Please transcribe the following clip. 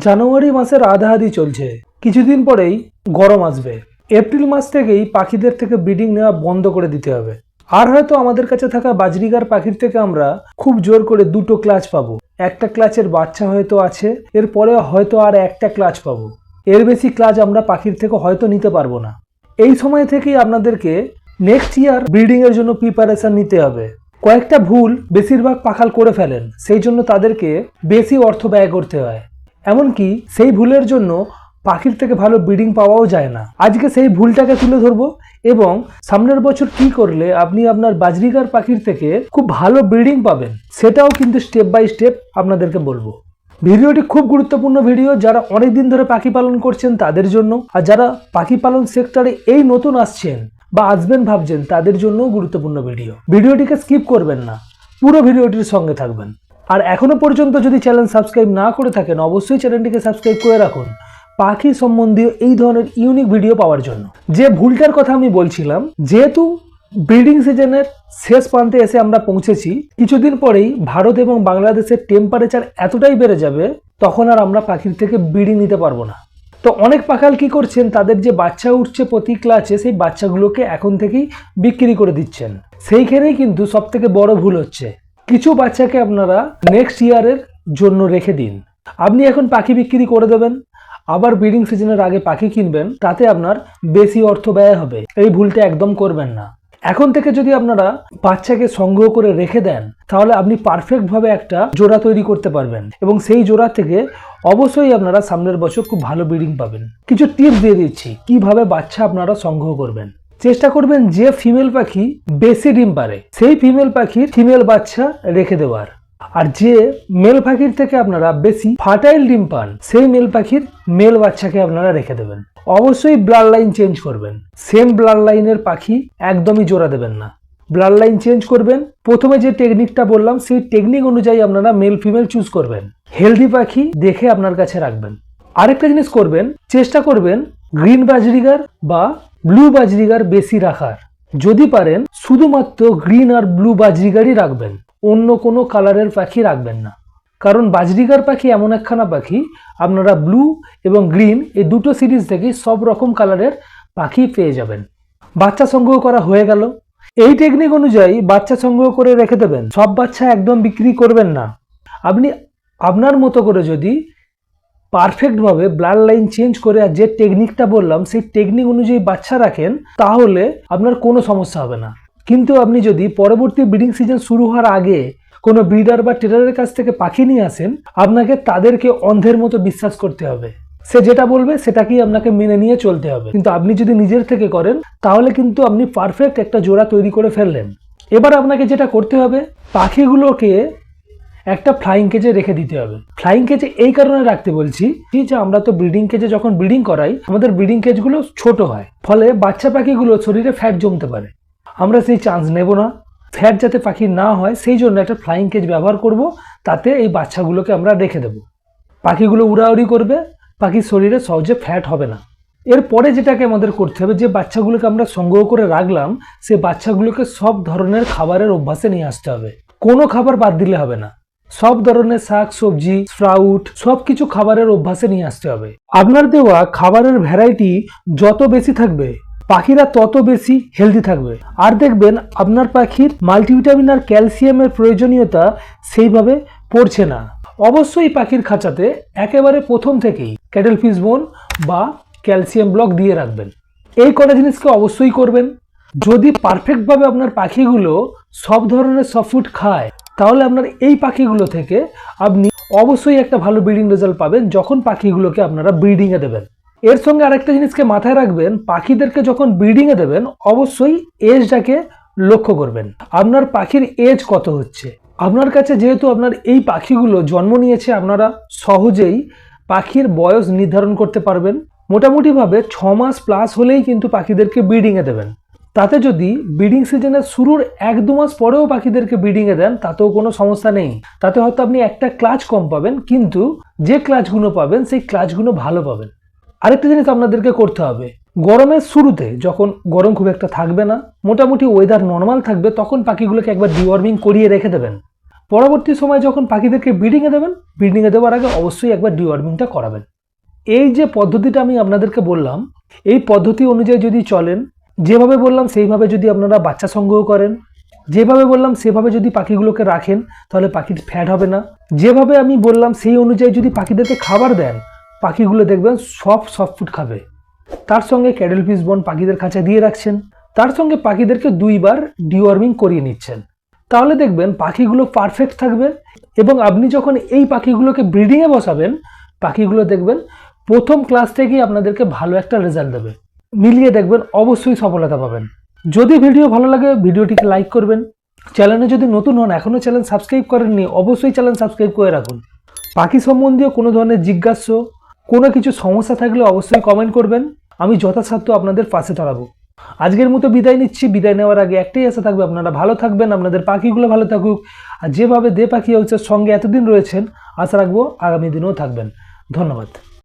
জানুয়ারি মাসের আধাআধি চলছে, কিছুদিন পরেই গরম আসবে। এপ্রিল মাস থেকেই পাখিদের থেকে ব্রিডিং নেওয়া বন্ধ করে দিতে হবে। আর হয়তো আমাদের কাছে থাকা বাজরিগার পাখির থেকে আমরা খুব জোর করে দুটো ক্লাচ পাবো। একটা ক্লাচের বাচ্চা হয়তো আছে, এরপরে হয়তো আর একটা ক্লাচ পাবো। এর বেশি ক্লাচ আমরা পাখির থেকে হয়তো নিতে পারবো না। এই সময় থেকেই আপনাদেরকে নেক্সট ইয়ার ব্রিডিং এর জন্য প্রিপারেশন নিতে হবে। কয়েকটা ভুল বেশিরভাগ পাখাল করে ফেলেন, সেই জন্য তাদেরকে বেশি অর্থ ব্যয় করতে হয়। এমনকি সেই ভুলের জন্য পাখির থেকে ভালো ব্রিডিং পাওয়াও যায় না। আজকে সেই ভুলটাকে তুলে ধরবো এবং সামনের বছর কি করলে আপনি আপনার বাজরিগার পাখির থেকে খুব ভালো ব্রিডিং পাবেন, সেটাও কিন্তু স্টেপ বাই স্টেপ আপনাদেরকে বলবো। ভিডিওটি খুব গুরুত্বপূর্ণ ভিডিও, যারা অনেক দিন ধরে পাখি পালন করছেন তাদের জন্য, আর যারা পাখি পালন সেক্টরে এই নতুন আসছেন বা আসবেন ভাবছেন তাদের জন্যও গুরুত্বপূর্ণ ভিডিও। ভিডিওটিকে স্কিপ করবেন না, পুরো ভিডিওটির সঙ্গে থাকবেন। আর এখনো পর্যন্ত যদি চ্যানেল সাবস্ক্রাইব না করে থাকেন, অবশ্যই চ্যানেলটিকে সাবস্ক্রাইব করে রাখুন পাখি সম্বন্ধীয় এই ধরনের ইউনিক ভিডিও পাওয়ার জন্য। যে ভুলটার কথা আমি বলছিলাম, যেহেতু ব্রিডিং সিজনের শেষ প্রান্তে এসে আমরা পৌঁছেছি, কিছুদিন পরেই ভারত এবং বাংলাদেশের টেম্পারেচার এতটাই বেড়ে যাবে, তখন আর আমরা পাখির থেকে ব্রিডিং নিতে পারবো না। তো অনেক পাখাল কি করছেন, তাদের যে বাচ্চা উঠছে প্রতি ক্লাচে, সেই বাচ্চাগুলোকে এখন থেকেই বিক্রি করে দিচ্ছেন। সেইখানেই কিন্তু সব থেকে বড় ভুল হচ্ছে। কিছু বাচ্চাকে আপনারা নেক্সট ইয়ারের জন্য রেখে দিন। আপনি এখন পাখি বিক্রি করে দেবেন, আবার ব্রিডিং সিজনের আগে পাখি কিনবেন, তাতে আপনার বেশি অর্থ ব্যয় হবে। এই ভুলটা একদম করবেন না। এখন থেকে যদি আপনারা বাচ্চাকে সংগ্রহ করে রেখে দেন, তাহলে আপনি পারফেক্টভাবে একটা জোড়া তৈরি করতে পারবেন এবং সেই জোড়া থেকে অবশ্যই আপনারা সামনের বছর খুব ভালো ব্রিডিং পাবেন। কিছু টিপস দিয়ে দিচ্ছি কিভাবে বাচ্চা আপনারা সংগ্রহ করবেন। চেষ্টা করবেন যে ফিমেল পাখি বেশি ডিম পারে সেই ফিমেল পাখির ফিমেল বাচ্চা রেখে দেওয়ার, আর যে মেল পাখির থেকে আপনারা বেশি ফার্টাইল ডিম পান সেই মেল পাখির মেল বাচ্চাকে আপনারা রেখে দেবেন। অবশ্যই ব্লাড লাইন চেঞ্জ করবেন। সেম ব্লাড লাইনের পাখি একদমই জোড়া দেবেন না, ব্লাড লাইন চেঞ্জ করবেন। প্রথমে যে টেকনিকটা বললাম সেই টেকনিক অনুযায়ী আপনারা মেল ফিমেল চুজ করবেন। হেলদি পাখি দেখে আপনার কাছে রাখবেন। আরেকটা জিনিস করবেন, চেষ্টা করবেন গ্রিন বাজরিগার বা ব্লু বাজরিগার বেশি রাখার। যদি পারেন শুধুমাত্র গ্রিন আর ব্লু বাজরিগারই রাখবেন, অন্য কোনো কালারের পাখি রাখবেন না। কারণ বাজরিগার পাখি এমন একখানা পাখি, আপনারা ব্লু এবং গ্রিন এই দুটো সিরিজ থেকেই সব রকম কালারের পাখি পেয়ে যাবেন। বাচ্চা সংগ্রহ করা হয়ে গেল। এই টেকনিক অনুযায়ী বাচ্চা সংগ্রহ করে রেখে দেবেন। সব বাচ্চা একদম বিক্রি করবেন না। আপনি আপনার মতো করে যদি পারফেক্টভাবে ব্লাড লাইন চেঞ্জ করে আর যে টেকনিকটা বললাম সেই টেকনিক অনুযায়ী বাচ্চা রাখেন, তাহলে আপনার কোনো সমস্যা হবে না। কিন্তু আপনি যদি পরবর্তী ব্রিডিং সিজন শুরু হওয়ার আগে কোনো ব্রিডার বা ট্রেডারের কাছ থেকে পাখি নিয়ে আসেন, আপনাকে তাদেরকে অন্ধের মতো বিশ্বাস করতে হবে। সে যেটা বলবে সেটাকেই আপনাকে মেনে নিয়ে চলতে হবে। কিন্তু আপনি যদি নিজের থেকে করেন, তাহলে কিন্তু আপনি পারফেক্ট একটা জোড়া তৈরি করে ফেললেন। এবার আপনাকে যেটা করতে হবে, পাখিগুলোকে একটা ফ্লাইং কেজে রেখে দিতে হবে। ফ্লাইং কেজে এই কারণে রাখতে বলছি যে আমরা তো ব্রিডিং কেজে যখন ব্রিডিং করাই, আমাদের ব্রিডিং কেজগুলো ছোট হয়, ফলে বাচ্চা পাখিগুলো শরীরে ফ্যাট জমতে পারে। আমরা সেই চান্স নেব না। ফ্যাট যাতে পাখি না হয় সেই জন্য একটা ফ্লাইং কেজ ব্যবহার করব। তাতে এই বাচ্চাগুলোকে আমরা রেখে দেব। পাখিগুলো উড়াউড়ি করবে, পাখির শরীরে সহজে ফ্যাট হবে না। এরপরে যেটাকে আমাদের করতে হবে, যে বাচ্চাগুলোকে আমরা সংগ্রহ করে রাখলাম, সেই বাচ্চাগুলোকে সব ধরনের খাবারের অভ্যাসে নিয়ে আসতে হবে। কোনো খাবার বাদ দিলে হবে না। সব ধরনের শাক সবজি স্প্রাউট সবকিছু খাবারের অভ্যাসে নিয়ে আসতে হবে। আপনার দেওয়া খাবারের ভ্যারাইটি যত বেশি থাকবে, পাখিরা তত বেশি হেলদি থাকবে। আর দেখবেন আপনার পাখির মাল্টিভিটামিন আর ক্যালসিয়ামের প্রয়োজনীয়তা সেইভাবে পড়ছে না। অবশ্যই পাখির খাঁচাতে একেবারে প্রথম থেকেই ক্যাটেল ফিশ বোন বা ক্যালসিয়াম ব্লক দিয়ে রাখবেন। এই কটা জিনিসকে অবশ্যই করবেন। যদি পারফেক্টভাবে আপনার পাখিগুলো সব ধরনের সফট ফুড খায়, তাহলে আপনার এই পাখিগুলো থেকে আপনি অবশ্যই একটা ভালো ব্রিডিং রেজাল্ট পাবেন যখন পাখিগুলোকে আপনারা ব্রিডিংয়ে দেবেন। এর সঙ্গে আরেকটা জিনিসকে মাথায় রাখবেন, পাখিদেরকে যখন ব্রিডিংয়ে দেবেন অবশ্যই এজটাকে লক্ষ্য করবেন। আপনার পাখির এজ কত হচ্ছে। আপনার কাছে যেহেতু আপনার এই পাখিগুলো জন্ম নিয়েছে, আপনারা সহজেই পাখির বয়স নির্ধারণ করতে পারবেন। মোটামুটিভাবে 6 মাস প্লাস হলেই কিন্তু পাখিদেরকে ব্রিডিংয়ে দেবেন। তাতে যদি ব্রিডিং সিজনের শুরুর 1-2 মাস পরেও পাখিদেরকে ব্রিডিংয়ে দেন, তাতেও কোনো সমস্যা নেই। তাতে হয়তো আপনি একটা ক্লাচ কম পাবেন, কিন্তু যে ক্লাচগুলো পাবেন সেই ক্লাচগুলো ভালো পাবেন। আরেকটা জিনিস আপনাদেরকে করতে হবে, গরমের শুরুতে যখন গরম খুব একটা থাকবে না, মোটামুটি ওয়েদার নর্মাল থাকবে, তখন পাখিগুলোকে একবার ডিওয়ার্মিং করিয়ে রেখে দেবেন। পরবর্তী সময় যখন পাখিদেরকে ব্রিডিংয়ে দেবেন, ব্রিডিংয়ে দেওয়ার আগে অবশ্যই একবার ডিওয়ার্মিংটা করাবেন। এই যে পদ্ধতিটা আমি আপনাদেরকে বললাম, এই পদ্ধতি অনুযায়ী যদি চলেন, যেভাবে বললাম সেইভাবে যদি আপনারা বাচ্চা সংগ্রহ করেন, যেভাবে বললাম সেভাবে যদি পাখিগুলোকে রাখেন, তাহলে পাখির ফ্যাট হবে না। যেভাবে আমি বললাম সেই অনুযায়ী যদি পাখিদেরকে খাবার দেন, পাখিগুলো দেখবেন সব ফুড খাবে। তার সঙ্গে ক্যাডেল ফিশ বন পাখিদের কাছে দিয়ে রাখছেন, তার সঙ্গে পাখিদেরকে 2 বার ডিওয়ার্মিং করিয়ে নিচ্ছেন, তাহলে দেখবেন পাখিগুলো পারফেক্ট থাকবে। এবং আপনি যখন এই পাখিগুলোকে ব্রিডিংয়ে বসাবেন, পাখিগুলো দেখবেন প্রথম ক্লাস থেকেই আপনাদেরকে ভালো একটা রেজাল্ট দেবে। মিলিয়ে দেখবেন অবশ্যই সফলতা পাবেন। যদি ভিডিও ভালো লাগে ভিডিওটিকে লাইক করবেন। চ্যানেলে যদি নতুন হন, এখনও চ্যানেল সাবস্ক্রাইব করেননি, অবশ্যই চ্যানেল সাবস্ক্রাইব করে রাখুন। পাখি সম্বন্ধীয় কোনো ধরনের জিজ্ঞাস্য, কোনো কিছু সমস্যা থাকলে অবশ্যই কমেন্ট করবেন, আমি যথাসাধ্য আপনাদের পাশে দাঁড়াবো। আজকের মতো বিদায় নিচ্ছি। বিদায় নেওয়ার আগে একটাই আশা থাকবে, আপনারা ভালো থাকবেন, আপনাদের পাখিগুলো ভালো থাকুক। আর যেভাবে দে পাখি হাউসের সঙ্গে এতদিন রয়েছেন, আশা রাখবো আগামী দিনেও থাকবেন। ধন্যবাদ।